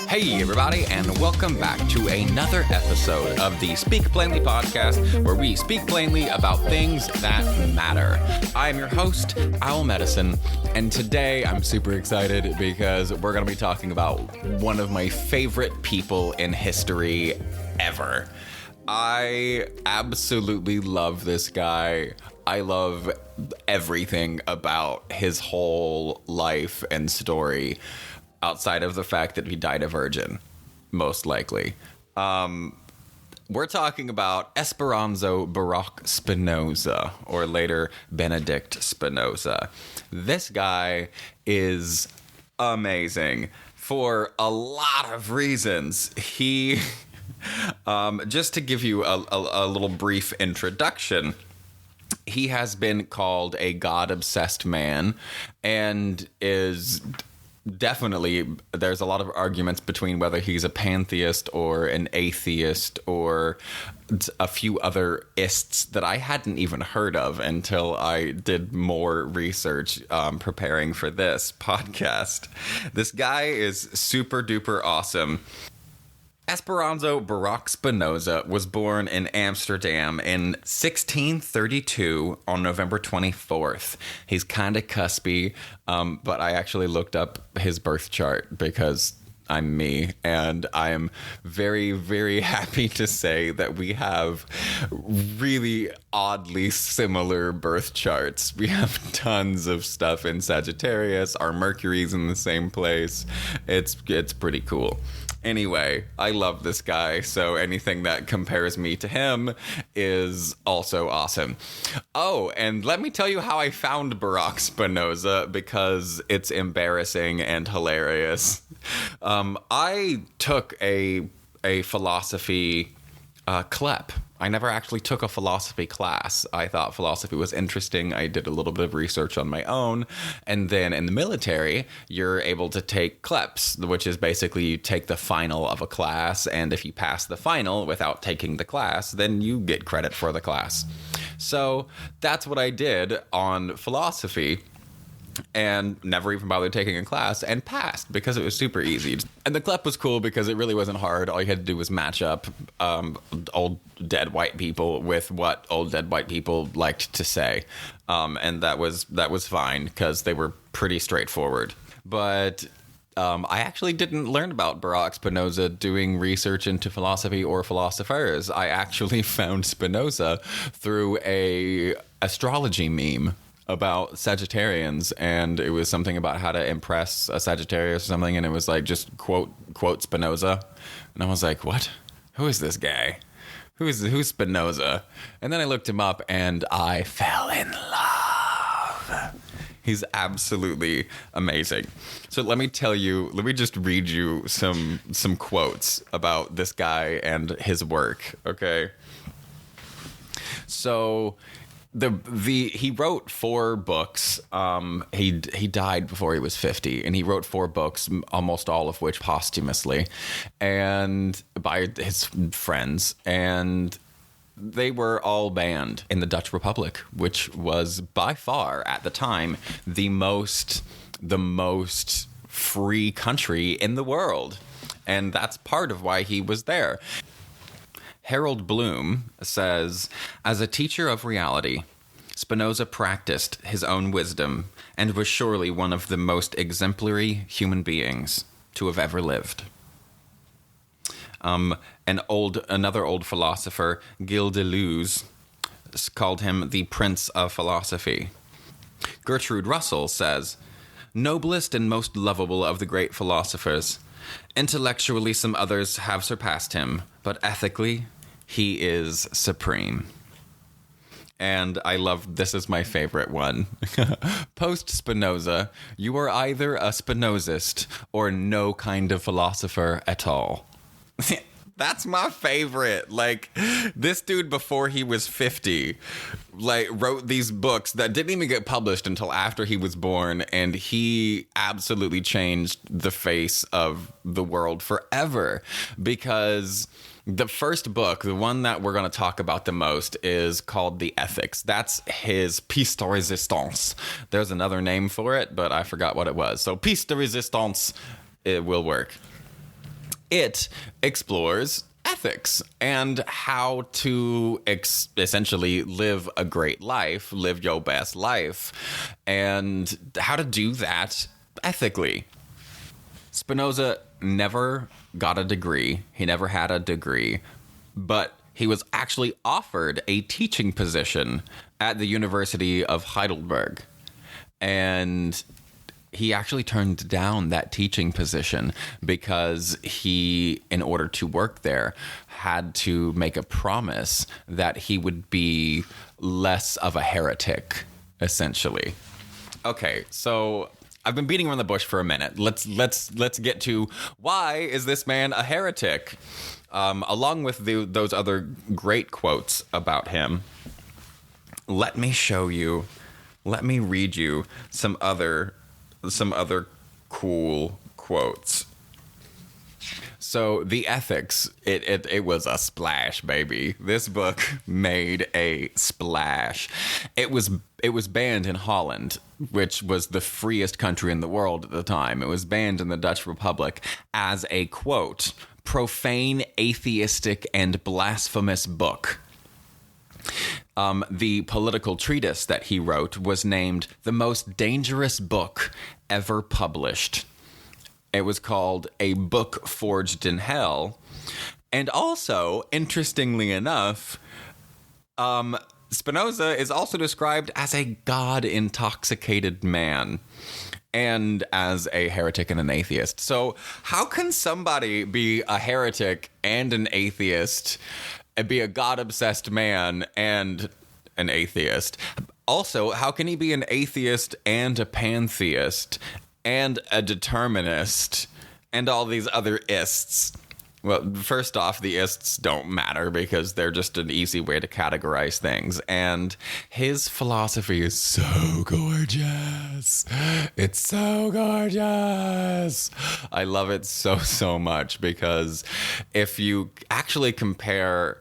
Hey everybody, and welcome back to another episode of the Speak Plainly podcast, where we speak plainly about things that matter. I am your host, Owl Medicine, and today I'm super excited because we're going to be talking about one of my favorite people in history ever. I absolutely love this guy. I love everything about his whole life and story. Outside of the fact that he died a virgin, most likely. We're talking about Espiranza Baroch Spinoza, or later Benedict Spinoza. This guy is amazing for a lot of reasons. He, just to give you a little brief introduction, he has been called a God-obsessed man and is... Definitely, there's a lot of arguments between whether he's a pantheist or an atheist or a few other ists that I hadn't even heard of until I did more research preparing for this podcast. This guy is super duper awesome. Espiranza Baroch Spinoza was born in Amsterdam in 1632 on November 24th. He's kind of cuspy, but I actually looked up his birth chart because I'm me, and I'm very, very happy to say that we have really oddly similar birth charts. We have tons of stuff in Sagittarius. Our Mercury's in the same place. It's pretty cool. Anyway, I love this guy, so anything that compares me to him is also awesome. Oh, and let me tell you how I found Baroch Spinoza, because it's embarrassing and hilarious. I took a philosophy CLEP. I never actually took a philosophy class. I thought philosophy was interesting. I did a little bit of research on my own. And then in the military, you're able to take CLEPs, which is basically you take the final of a class. And if you pass the final without taking the class, then you get credit for the class. So that's what I did on philosophy. And never even bothered taking a class and passed because it was super easy. And the CLEP was cool because it really wasn't hard. All you had to do was match up old dead white people with what old dead white people liked to say. And that was fine because they were pretty straightforward. But I actually didn't learn about Baroch Spinoza doing research into philosophy or philosophers. I actually found Spinoza through a astrology meme about Sagittarians, and it was something about how to impress a Sagittarius or something, and it was like just quote Spinoza, and I was like, what? Who is this guy? Who's Spinoza? And then I looked him up, and I fell in love. He's absolutely amazing. So let me just read you some quotes about this guy and his work, okay? So he wrote 4 books. He died before he was 50, and he wrote 4 books, almost all of which posthumously, and by his friends, and they were all banned in the Dutch Republic, which was by far at the time the most free country in the world, and that's part of why he was there. Harold Bloom says, as a teacher of reality, Spinoza practiced his own wisdom and was surely one of the most exemplary human beings to have ever lived. Another old philosopher, Gilles Deleuze, called him the Prince of Philosophy. Gertrude Russell says, noblest and most lovable of the great philosophers, intellectually some others have surpassed him, but ethically, he is supreme. And I love, this is my favorite one. Post Spinoza, you are either a Spinozist or no kind of philosopher at all. That's my favorite. Like, this dude before he was 50 like wrote these books that didn't even get published until after he was born, and he absolutely changed the face of the world forever, because the first book, the one that we're going to talk about the most, is called The Ethics. That's his piece de résistance. There's another name for it, but I forgot what it was. So piece de résistance, it will work. It explores ethics and how to essentially live a great life, live your best life, and how to do that ethically. Spinoza never got a degree. He never had a degree, but he was actually offered a teaching position at the University of Heidelberg. And he actually turned down that teaching position because he, in order to work there, had to make a promise that he would be less of a heretic, essentially. Okay, so I've been beating around the bush for a minute. Let's get to why is this man a heretic? Along with those other great quotes about him, let me read you some other cool quotes. So The Ethics, it was a splash, baby. This book made a splash. It was banned in Holland, which was the freest country in the world at the time. It was banned in the Dutch Republic as a, quote, profane, atheistic, and blasphemous book. The political treatise that he wrote was named the most dangerous book ever published. It was called A Book Forged in Hell. And also, interestingly enough, Spinoza is also described as a God-intoxicated man and as a heretic and an atheist. So how can somebody be a heretic and an atheist and be a God-obsessed man and an atheist? Also, how can he be an atheist and a pantheist and a determinist and all these other ists? Well, first off, the ists don't matter because they're just an easy way to categorize things. And his philosophy is so gorgeous. It's so gorgeous. I love it so much because if you actually compare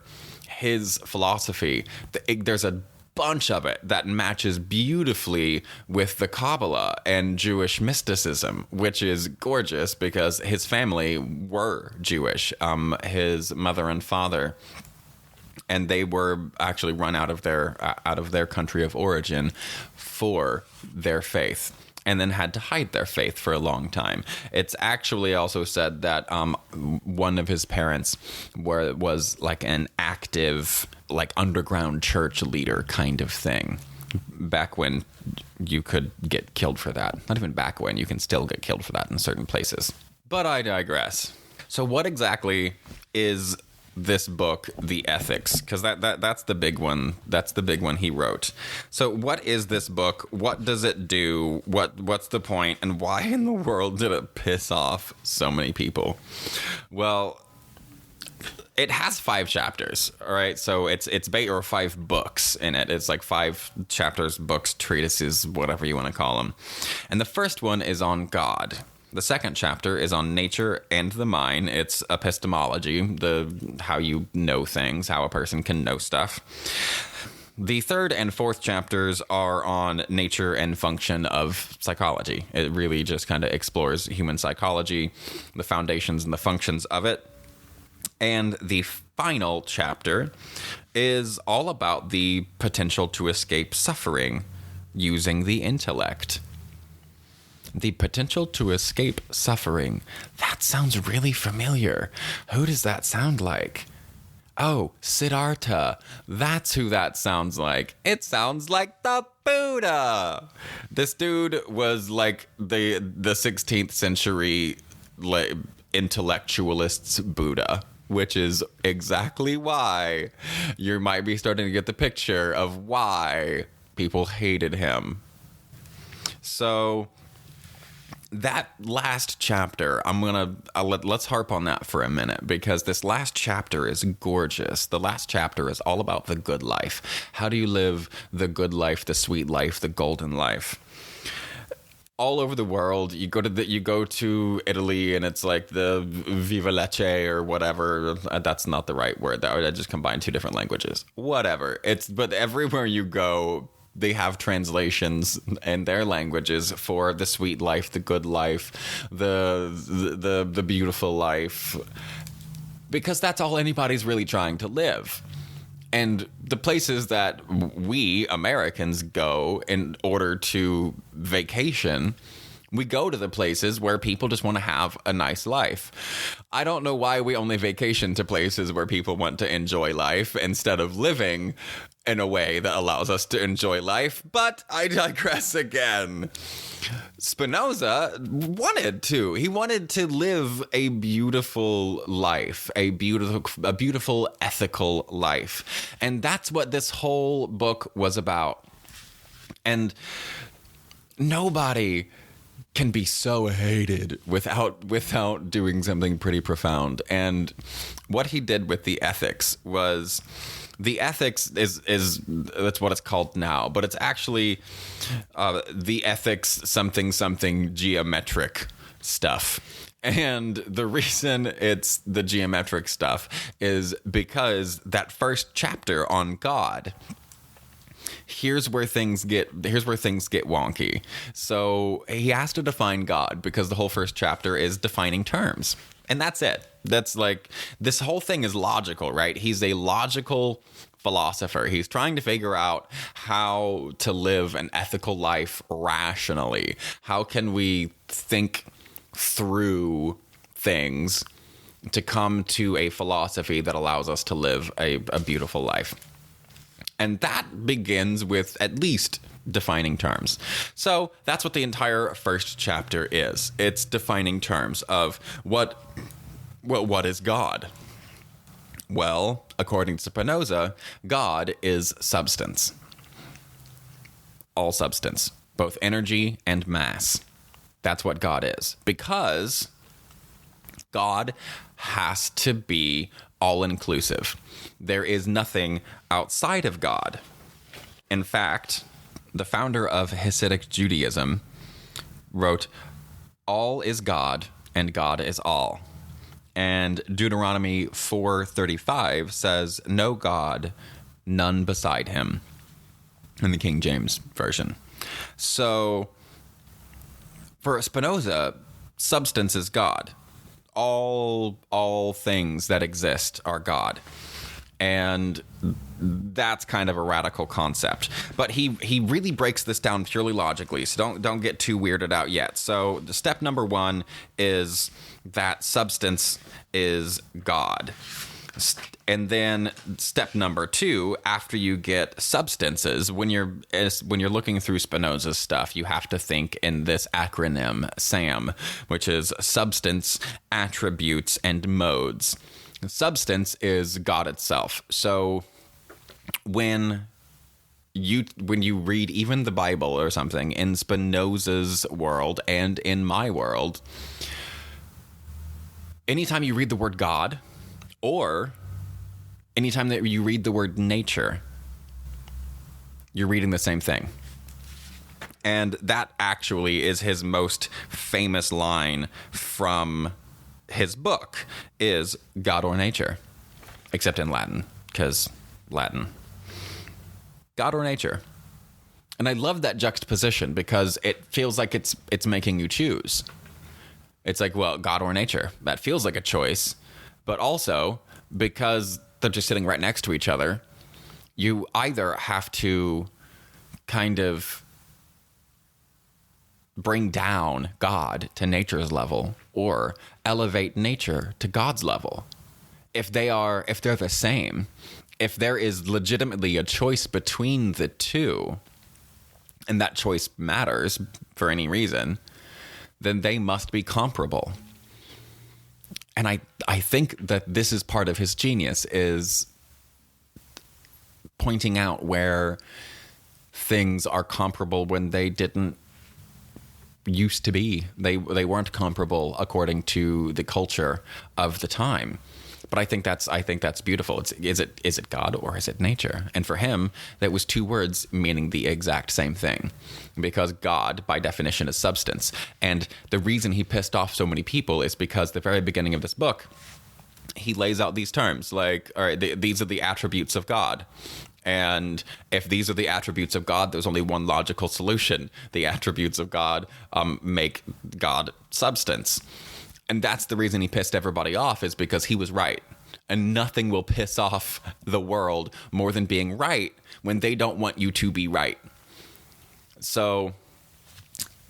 his philosophy, there's a bunch of it that matches beautifully with the Kabbala and Jewish mysticism, which is gorgeous because his family were Jewish, his mother and father, and they were actually run out of their country of origin for their faith, and then had to hide their faith for a long time. It's actually also said that one of his parents was like an active, like underground church leader kind of thing, back when you could get killed for that. Not even back when, you can still get killed for that in certain places. But I digress. So what exactly is this book, The Ethics? Because that's the big one. That's the big one he wrote. So what is this book? What does it do? What's the point? And why in the world did it piss off so many people? Well, it has 5 chapters, all right? So it's or 5 books in it. It's like 5 chapters, books, treatises, whatever you want to call them. And the first one is on God. The second chapter is on nature and the mind. It's epistemology, how you know things, how a person can know stuff. The third and fourth chapters are on nature and function of psychology. It really just kind of explores human psychology, the foundations and the functions of it. And the final chapter is all about the potential to escape suffering using the intellect. The potential to escape suffering. That sounds really familiar. Who does that sound like? Oh, Siddhartha. That's who that sounds like. It sounds like the Buddha. This dude was like the 16th century intellectualist's Buddha, which is exactly why you might be starting to get the picture of why people hated him. So that last chapter, let's harp on that for a minute, because this last chapter is gorgeous. The last chapter is all about the good life. How do you live the good life, the sweet life, the golden life? All over the world, you go to Italy, and it's like the Viva Lecce or whatever. That's not the right word. I just combined two different languages. Whatever. But everywhere you go, they have translations in their languages for the sweet life, the good life, the beautiful life, because that's all anybody's really trying to live. And the places that we Americans go in order to vacation, we go to the places where people just want to have a nice life. I don't know why we only vacation to places where people want to enjoy life instead of living in a way that allows us to enjoy life, but I digress again. Spinoza wanted to. He wanted to live a beautiful life, a beautiful ethical life. And that's what this whole book was about. And nobody can be so hated without doing something pretty profound. And what he did with the ethics was, the ethics is that's what it's called now, but it's actually the ethics something geometric stuff. And the reason it's the geometric stuff is because that first chapter on God, here's where things get wonky. So he has to define God, because the whole first chapter is defining terms. And that's it. That's like, this whole thing is logical, right? He's a logical philosopher. He's trying to figure out how to live an ethical life rationally. How can we think through things to come to a philosophy that allows us to live a beautiful life? And that begins with at least defining terms. So that's what the entire first chapter is. It's defining terms of what is God? Well, according to Spinoza, God is substance. All substance, both energy and mass. That's what God is. Because God has to be all-inclusive. There is nothing outside of God. In fact, the founder of Hasidic Judaism wrote, "All is God, and God is all." And Deuteronomy 4:35 says, "No God, none beside him," in the King James Version. So, for Spinoza, substance is God. All things that exist are God. And that's kind of a radical concept. But he really breaks this down purely logically, so don't get too weirded out yet. So the step number one is that substance is God. And then step number two, after you get substances, when you're looking through Spinoza's stuff, you have to think in this acronym SAM, which is substance, attributes, and modes. Substance is God itself. So when you read even the Bible or something in Spinoza's world and in my world, anytime you read the word God, or anytime that you read the word nature, you're reading the same thing. And that actually is his most famous line from his book, is God or nature, except in Latin, because Latin. God or nature. And I love that juxtaposition, because it feels like it's making you choose. It's like, well, God or nature. That feels like a choice. But also, because they're just sitting right next to each other, you either have to kind of bring down God to nature's level or elevate nature to God's level. If they're the same, if there is legitimately a choice between the two, and that choice matters for any reason, then they must be comparable. And I think that this is part of his genius, is pointing out where things are comparable when they didn't used to be. They weren't comparable according to the culture of the time. But I think that's beautiful. Is it God or is it nature? And for him, that was two words meaning the exact same thing, because God, by definition, is substance. And the reason he pissed off so many people is because the very beginning of this book, he lays out these terms like, all right, these are the attributes of God. And if these are the attributes of God, there's only one logical solution. The attributes of God make God substance. And that's the reason he pissed everybody off, is because he was right. And nothing will piss off the world more than being right when they don't want you to be right. So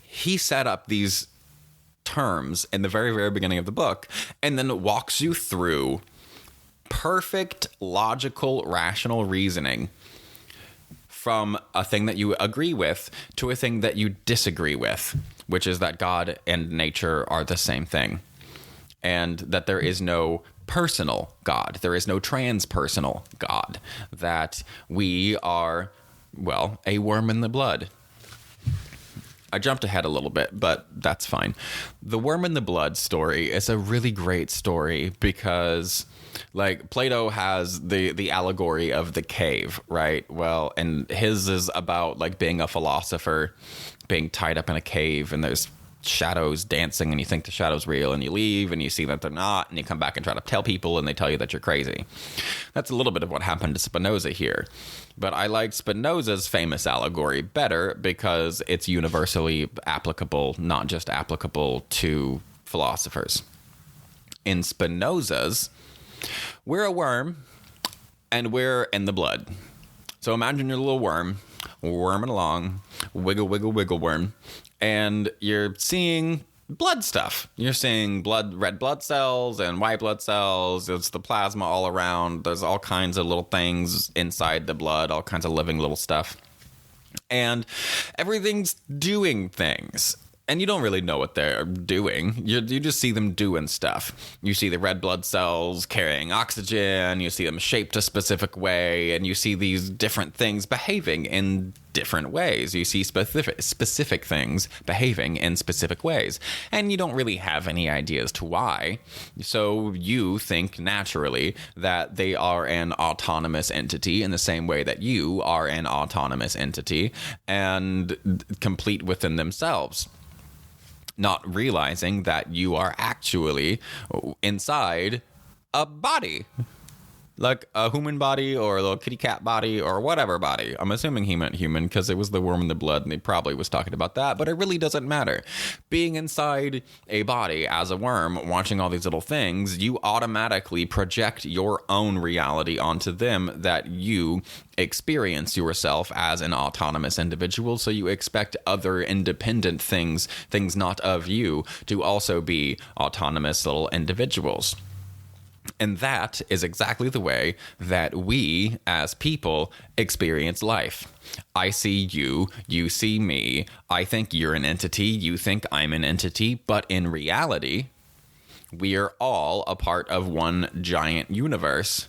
he set up these terms in the very, very beginning of the book, and then walks you through perfect, logical, rational reasoning from a thing that you agree with to a thing that you disagree with, which is that God and nature are the same thing. And that there is no personal God. There is no transpersonal God. That we are, well, a worm in the blood. I jumped ahead a little bit, but that's fine. The worm in the blood story is a really great story because, like, Plato has the allegory of the cave, right? Well, and his is about, like, being a philosopher, being tied up in a cave, and there's shadows dancing, and you think the shadow's real, and you leave and you see that they're not, and you come back and try to tell people, and they tell you that you're crazy. That's a little bit of what happened to Spinoza here. But I like Spinoza's famous allegory better because it's universally applicable, not just applicable to philosophers. In Spinoza's, we're a worm and we're in the blood. So imagine you're a little worm, worming along, wiggle, wiggle, wiggle worm, and you're seeing blood stuff. You're seeing red blood cells and white blood cells. It's the plasma all around. There's all kinds of little things inside the blood, all kinds of living little stuff. And everything's doing things. And you don't really know what they're doing. You just see them doing stuff. You see the red blood cells carrying oxygen. You see them shaped a specific way. And you see these different things behaving in different ways. You see specific things behaving in specific ways. And you don't really have any idea as to why. So you think naturally that they are an autonomous entity in the same way that you are an autonomous entity and complete within themselves. Not realizing that you are actually inside a body, like a human body or a little kitty cat body or whatever body. I'm assuming he meant human because it was the worm in the blood and he probably was talking about that, but it really doesn't matter. Being inside a body as a worm, watching all these little things, you automatically project your own reality onto them that you experience yourself as an autonomous individual. So you expect other independent things not of you, to also be autonomous little individuals. And that is exactly the way that we, as people, experience life. I see you, you see me, I think you're an entity, you think I'm an entity, but in reality, we are all a part of one giant universe,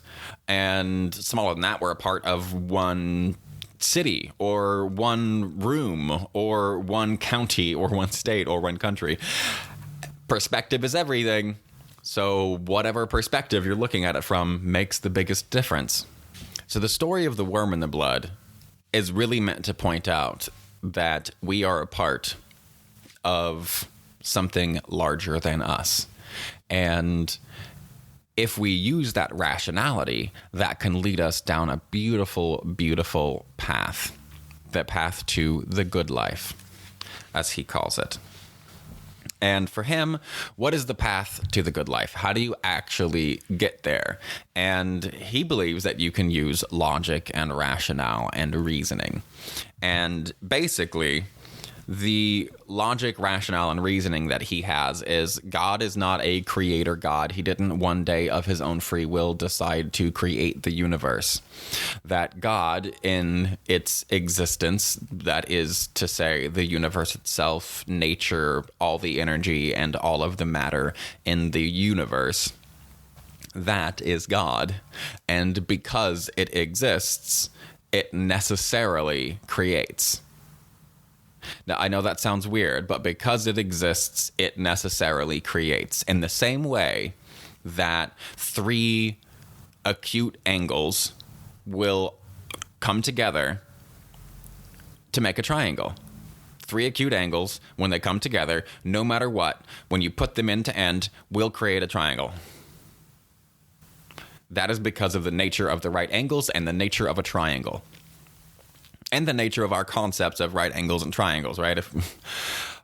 and smaller than that, we're a part of one city, or one room, or one county, or one state, or one country. Perspective is everything. So whatever perspective you're looking at it from makes the biggest difference. So the story of the worm in the blood is really meant to point out that we are a part of something larger than us. And if we use that rationality, that can lead us down a beautiful, beautiful path. The path to the good life, as he calls it. And for him, what is the path to the good life? How do you actually get there? And he believes that you can use logic and rationale and reasoning. And basically, the logic, rationale, and reasoning that he has is God is not a creator God. He didn't one day of his own free will decide to create the universe. That God, in its existence, that is to say the universe itself, nature, all the energy, and all of the matter in the universe, that is God. And because it exists, it necessarily creates. Now, I know that sounds weird, but because it exists, it necessarily creates. In the same way that three acute angles will come together to make a triangle. Three acute angles, when they come together, no matter what, when you put them end to end, will create a triangle. That is because of the nature of the right angles and the nature of a triangle. And the nature of our concepts of right angles and triangles, right?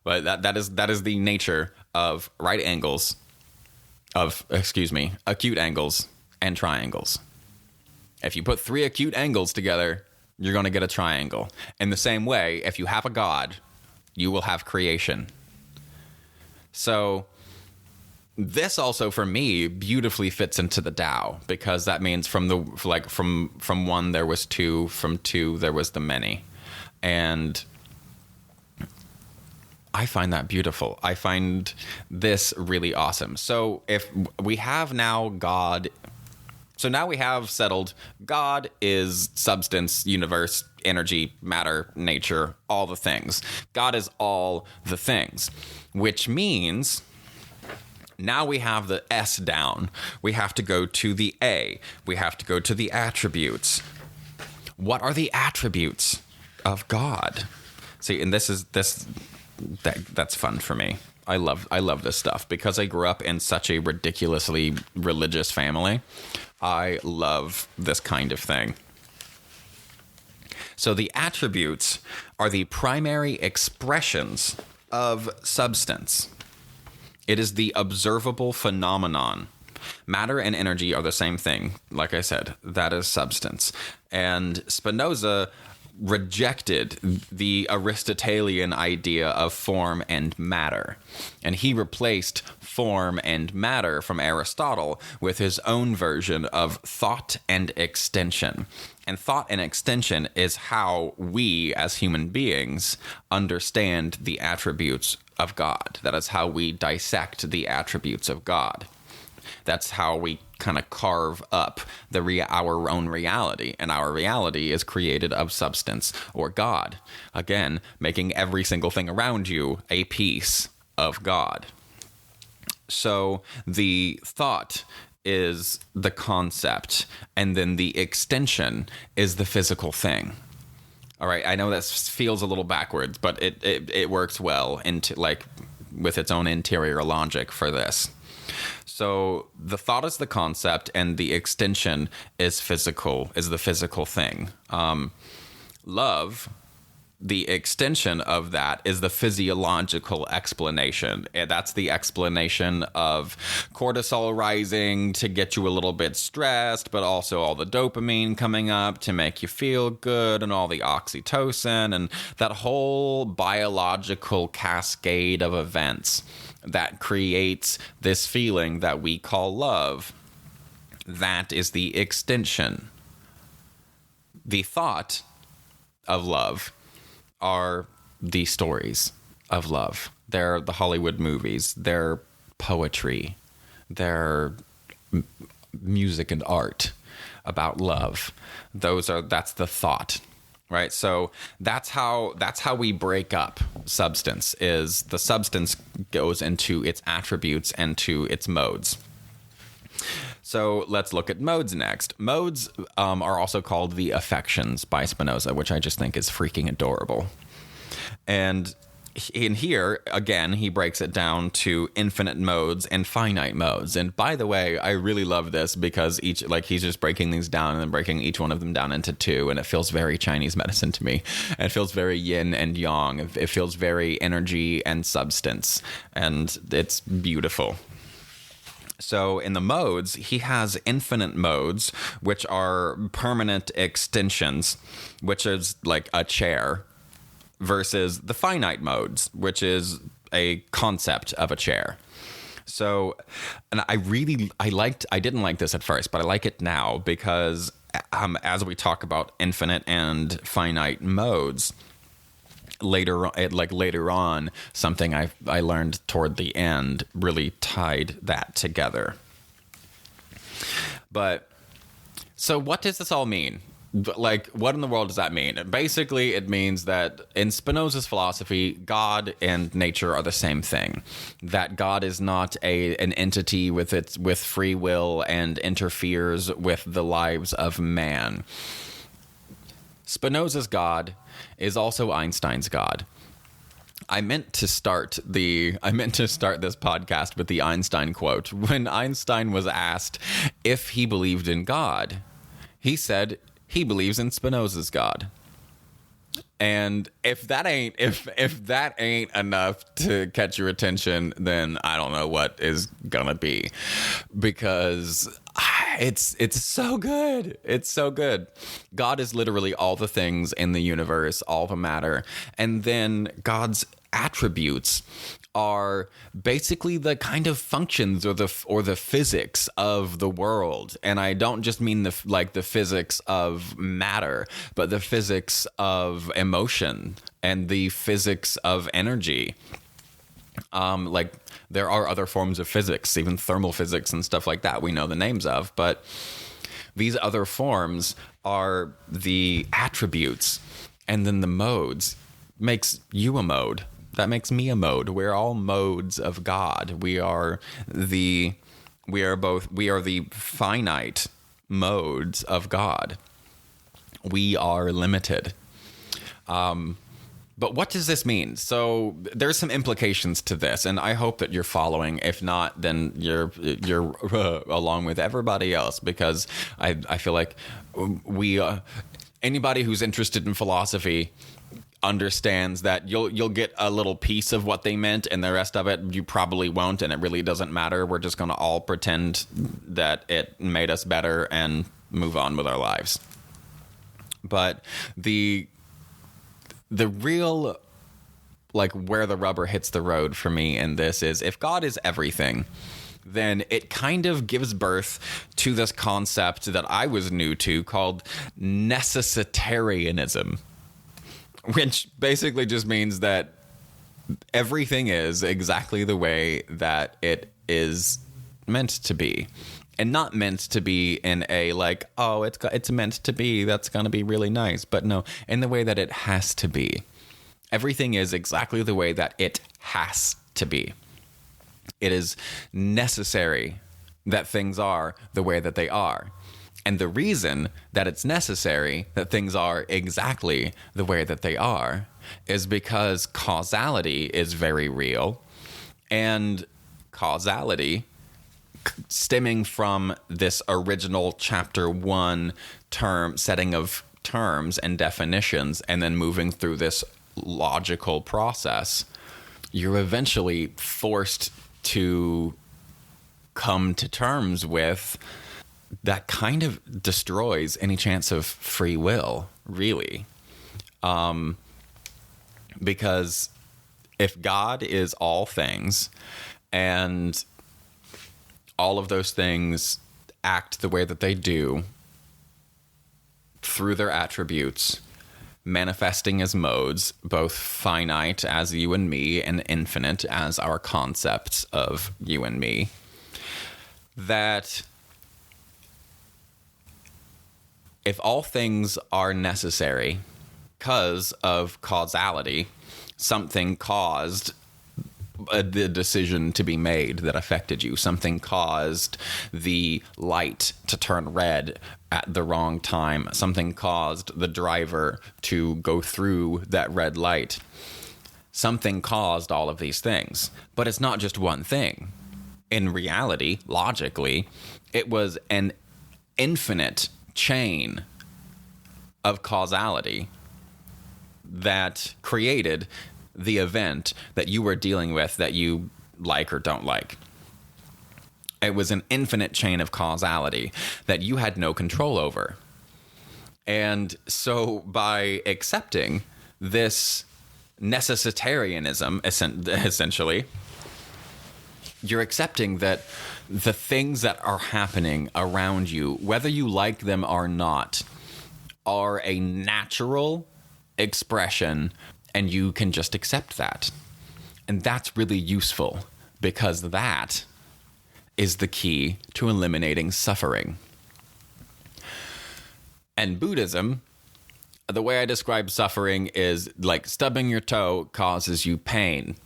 But that is the nature of right angles, acute angles and triangles. If you put three acute angles together, you're going to get a triangle. In the same way, if you have a God, you will have creation. So this also, for me, beautifully fits into the Tao, because that means from one there was two, from two there was the many. And I find that beautiful. I find this really awesome. So if we have now God, so now we have settled God is substance, universe, energy, matter, nature, all the things. God is all the things, which means now we have the S down. We have to go to the A. We have to go to the attributes. What are the attributes of God? See, and that's fun for me. I love this stuff because I grew up in such a ridiculously religious family. I love this kind of thing. So the attributes are the primary expressions of substance. It is the observable phenomenon. Matter and energy are the same thing. Like I said, that is substance. And Spinoza rejected the Aristotelian idea of form and matter. And he replaced form and matter from Aristotle with his own version of thought and extension. And thought and extension is how we, as human beings, understand the attributes of God. That is how we dissect the attributes of God. That's how we kind of carve up our own reality. And our reality is created of substance or God. Again, making every single thing around you a piece of God. So the thought is the concept, and then the extension is the physical thing. All right, I know that feels a little backwards, but it works well into with its own interior logic for this. So the thought is the concept, and the extension is the physical thing. Love, the extension of that is the physiological explanation. That's the explanation of cortisol rising to get you a little bit stressed, but also all the dopamine coming up to make you feel good, and all the oxytocin, and that whole biological cascade of events that creates this feeling that we call love. That is the extension. The thought of love are the stories of love. They're the Hollywood movies. They're poetry. They're music and art about love. That's the thought, right? So that's how we break up substance. Is the substance goes into its attributes and to its modes. So let's look at modes next. Modes are also called the affections by Spinoza, which I just think is freaking adorable. And in here, again, he breaks it down to infinite modes and finite modes. And by the way, I really love this because he's just breaking these down and then breaking each one of them down into two. And it feels very Chinese medicine to me. It feels very yin and yang. It feels very energy and substance. And it's beautiful. So in the modes, he has infinite modes, which are permanent extensions, which is like a chair, versus the finite modes, which is a concept of a chair. So, and I didn't like this at first, but I like it now because as we talk about infinite and finite modes, later on, something I learned toward the end really tied that together. But so what does this all mean? like, what in the world does that mean? Basically, it means that in Spinoza's philosophy, God and nature are the same thing. That God is not an entity with free will and interferes with the lives of man. Spinoza's God is also Einstein's God. I meant to start this podcast with the Einstein quote. When Einstein was asked if he believed in God, he said he believes in Spinoza's God. And if that ain't enough to catch your attention, then I don't know what is gonna be, because it's so good. It's so good. God is literally all the things in the universe, all the matter, and then God's attributes are basically the kind of functions or the physics of the world. And I don't just mean the physics of matter, but the physics of emotion and the physics of energy. There are other forms of physics, even thermal physics and stuff like that we know the names of, but these other forms are the attributes, and then the modes makes you a mode. That makes me a mode. We're all modes of God. We are the finite modes of God. We are limited. But what does this mean? So there's some implications to this, and I hope that you're following. If not, then you're along with everybody else, because I feel like anybody who's interested in philosophy understands that you'll get a little piece of what they meant, and the rest of it you probably won't, and it really doesn't matter. We're just going to all pretend that it made us better and move on with our lives. But the real, where the rubber hits the road for me in this is, if God is everything, then it kind of gives birth to this concept that I was new to called necessitarianism, which basically just means that everything is exactly the way that it is meant to be. And not meant to be in a it's meant to be, that's going to be really nice. But no, in the way that it has to be. Everything is exactly the way that it has to be. It is necessary that things are the way that they are. And the reason that it's necessary that things are exactly the way that they are is because causality is very real. And causality, stemming from this original chapter 1 setting of terms and definitions, and then moving through this logical process, you're eventually forced to come to terms with that kind of destroys any chance of free will, really. Because if God is all things, and all of those things act the way that they do through their attributes, manifesting as modes, both finite as you and me and infinite as our concepts of you and me, that if all things are necessary because of causality, something caused the decision to be made that affected you. Something caused the light to turn red at the wrong time. Something caused the driver to go through that red light. Something caused all of these things. But it's not just one thing. In reality, logically, it was an infinite chain of causality that created the event that you were dealing with that you like or don't like. It was an infinite chain of causality that you had no control over. And so by accepting this necessitarianism, essentially, you're accepting that the things that are happening around you, whether you like them or not, are a natural expression, and you can just accept that. And that's really useful, because that is the key to eliminating suffering. And Buddhism, the way I describe suffering is like stubbing your toe causes you pain.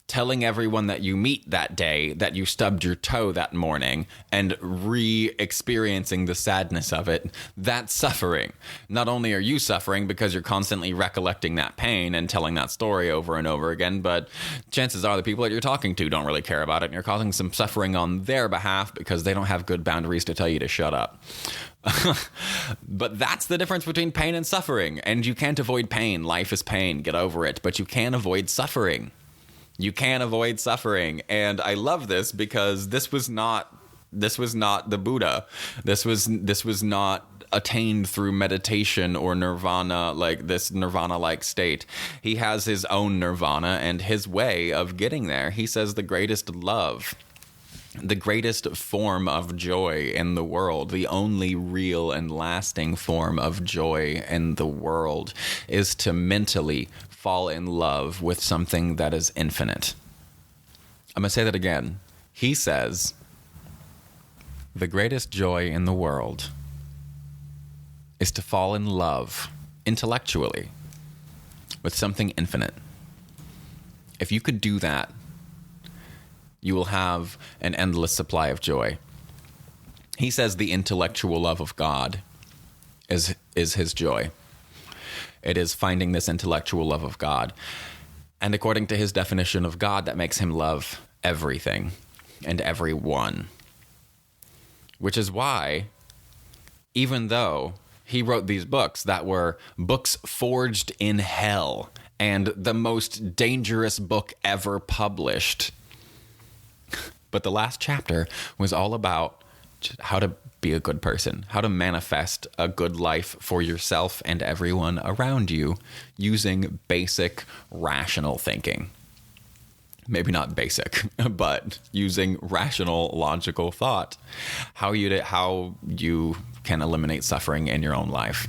Telling everyone that you meet that day that you stubbed your toe that morning and re-experiencing the sadness of it, that's suffering. Not only are you suffering because you're constantly recollecting that pain and telling that story over and over again, but chances are the people that you're talking to don't really care about it, and you're causing some suffering on their behalf because they don't have good boundaries to tell you to shut up. But that's the difference between pain and suffering. And you can't avoid pain. Life is pain. Get over it. But you can avoid suffering. You can avoid suffering. And I love this because this was not the Buddha. This was not attained through meditation or nirvana, like this nirvana-like state. He has his own nirvana and his way of getting there. He says the greatest love, the greatest form of joy in the world, the only real and lasting form of joy in the world is to mentally fall in love with something that is infinite. I'm going to say that again. He says, the greatest joy in the world is to fall in love intellectually with something infinite. If you could do that, you will have an endless supply of joy. He says the intellectual love of God is his joy. It is finding this intellectual love of God. And according to his definition of God, that makes him love everything and everyone. Which is why, even though he wrote these books that were books forged in hell and the most dangerous book ever published, but the last chapter was all about how to be a good person, how to manifest a good life for yourself and everyone around you using basic rational thinking. Maybe not basic, but using rational, logical thought, how you can eliminate suffering in your own life.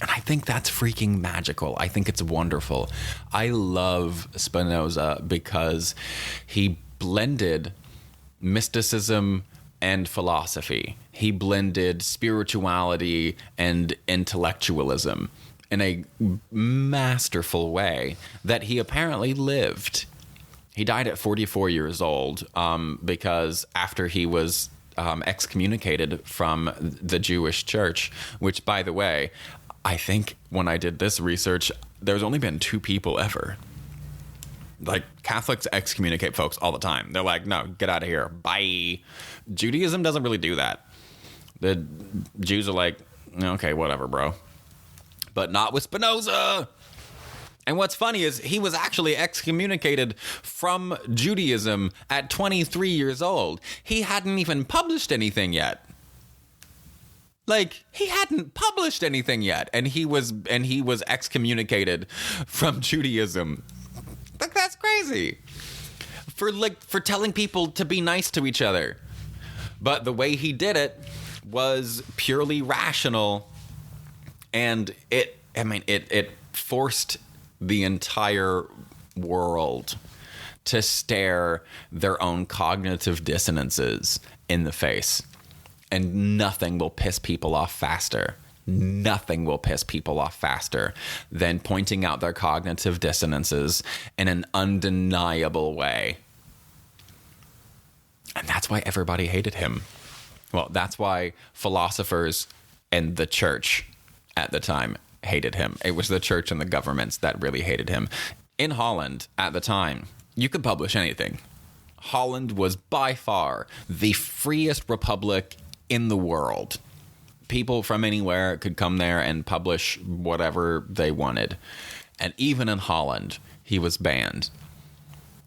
And I think that's freaking magical. I think it's wonderful. I love Spinoza because he blended mysticism and philosophy. He blended spirituality and intellectualism in a masterful way that he apparently lived. He died at 44 years old because after he was excommunicated from the Jewish church, which, by the way, I think when I did this research, there's only been 2 people ever. Like, Catholics excommunicate folks all the time. They're like, no, get out of here. Bye. Judaism doesn't really do that. The Jews are like, okay, whatever, bro. But not with Spinoza. And what's funny is he was actually excommunicated from Judaism at 23 years old. He hadn't even published anything yet. Like, he hadn't published anything yet. And he was excommunicated from Judaism. Like, that's crazy. For telling people to be nice to each other. But the way he did it was purely rational, and it forced the entire world to stare their own cognitive dissonances in the face. And nothing will piss people off faster. Nothing will piss people off faster than pointing out their cognitive dissonances in an undeniable way. And that's why everybody hated him. Well, that's why philosophers and the church at the time hated him. It was the church and the governments that really hated him. In Holland at the time, you could publish anything. Holland was by far the freest republic in the world. People from anywhere could come there and publish whatever they wanted. And even in Holland, he was banned.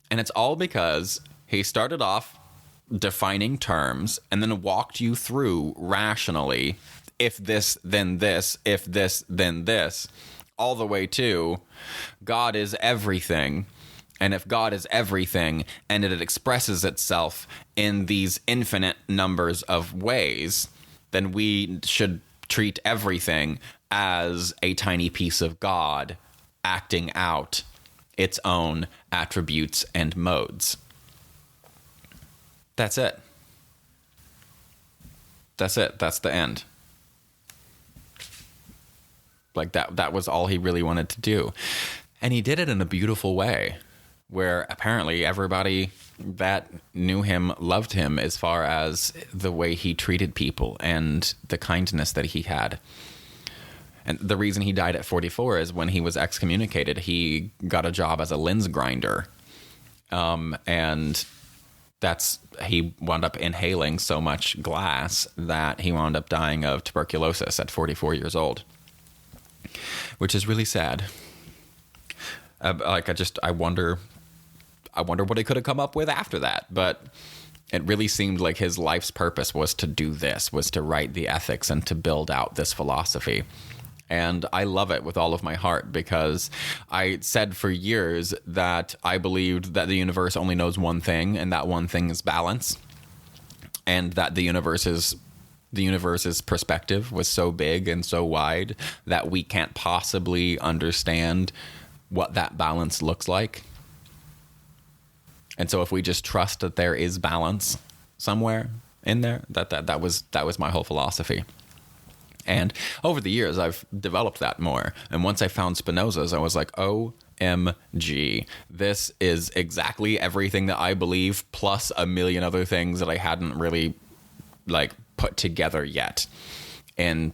And it's all because he started off defining terms and then walked you through rationally, if this, then this, if this, then this, all the way to God is everything. And if God is everything and it expresses itself in these infinite numbers of ways, then we should treat everything as a tiny piece of God acting out its own attributes and modes. That's it. That's it. That's the end. Like that was all he really wanted to do. And he did it in a beautiful way where apparently everybody that knew him loved him as far as the way he treated people and the kindness that he had. And the reason he died at 44 is when he was excommunicated, he got a job as a lens grinder. And he wound up inhaling so much glass that he wound up dying of tuberculosis at 44 years old, which is really sad. I wonder what he could have come up with after that. But it really seemed like his life's purpose was to do this, was to write the ethics and to build out this philosophy. And I love it with all of my heart because I said for years that I believed that the universe only knows one thing, and that one thing is balance. And that the universe's perspective was so big and so wide that we can't possibly understand what that balance looks like. And so if we just trust that there is balance somewhere in there, that was my whole philosophy. And over the years, I've developed that more. And once I found Spinoza's, I was like, OMG, this is exactly everything that I believe, plus a million other things that I hadn't really put together yet in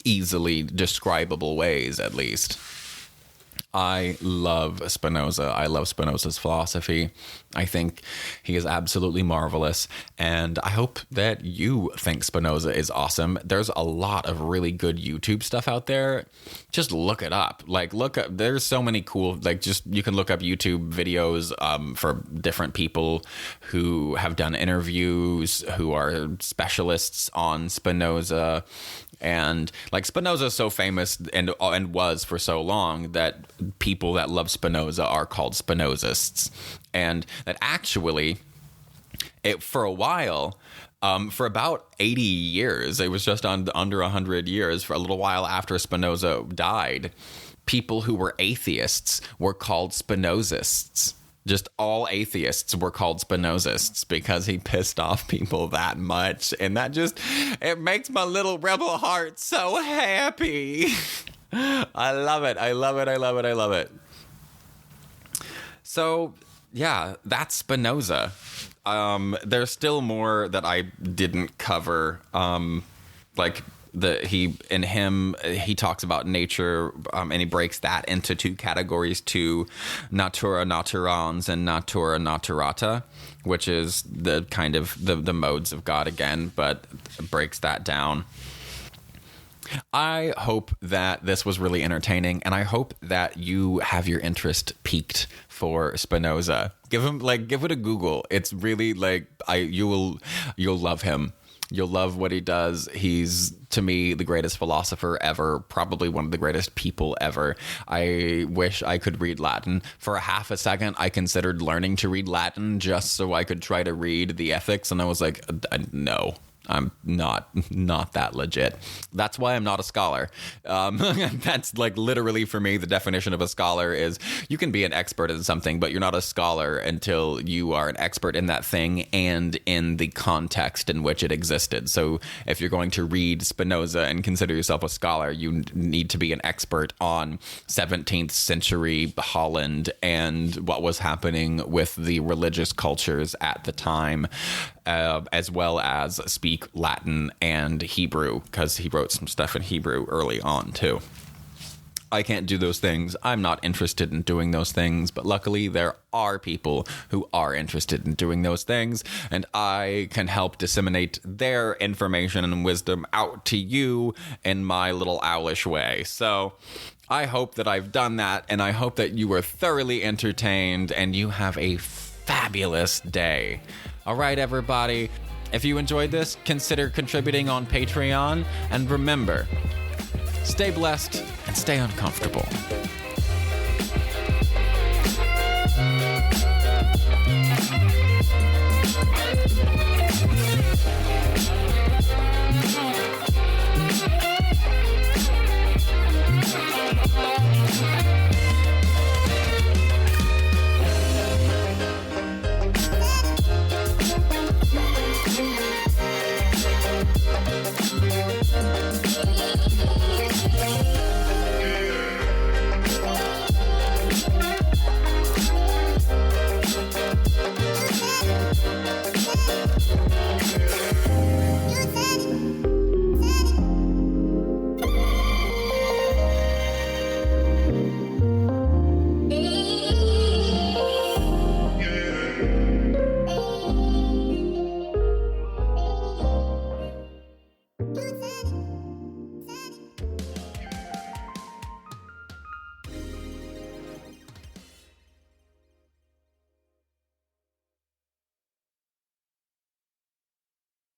easily describable ways, at least. I love Spinoza. I love Spinoza's philosophy. I think he is absolutely marvelous. And I hope that you think Spinoza is awesome. There's a lot of really good YouTube stuff out there. Just look it up. There's so many cool, you can look up YouTube videos for different people who have done interviews, who are specialists on Spinoza. And Spinoza is so famous and was for so long that people that love Spinoza are called Spinozists. And that actually, for a while, for about 80 years, it was just under 100 years, for a little while after Spinoza died, people who were atheists were called Spinozists. Just all atheists were called Spinozists because he pissed off people that much. And it makes my little rebel heart so happy. I love it. I love it. I love it. I love it. So, yeah, that's Spinoza. There's still more that I didn't cover. He talks about nature, and he breaks that into two categories, to natura naturans and natura naturata, which is the kind of the modes of God again, but breaks that down. I hope that this was really entertaining, and I hope that you have your interest piqued for Spinoza. Give it a Google. It's really you'll love him. You'll love what he does. He's, to me, the greatest philosopher ever, probably one of the greatest people ever. I wish I could read Latin. For a half a second, I considered learning to read Latin just so I could try to read the ethics, and I was like, no. I'm not that legit. That's why I'm not a scholar. That's literally for me, the definition of a scholar is you can be an expert in something, but you're not a scholar until you are an expert in that thing and in the context in which it existed. So if you're going to read Spinoza and consider yourself a scholar, you need to be an expert on 17th century Holland and what was happening with the religious cultures at the time, as well as speak Latin and Hebrew, because he wrote some stuff in Hebrew early on too. I can't do those things. I'm not interested in doing those things, but luckily there are people who are interested in doing those things, and I can help disseminate their information and wisdom out to you in my little owlish way. So I hope that I've done that, and I hope that you were thoroughly entertained and you have a fabulous day. All right, everybody. If you enjoyed this, consider contributing on Patreon. And remember, stay blessed and stay uncomfortable.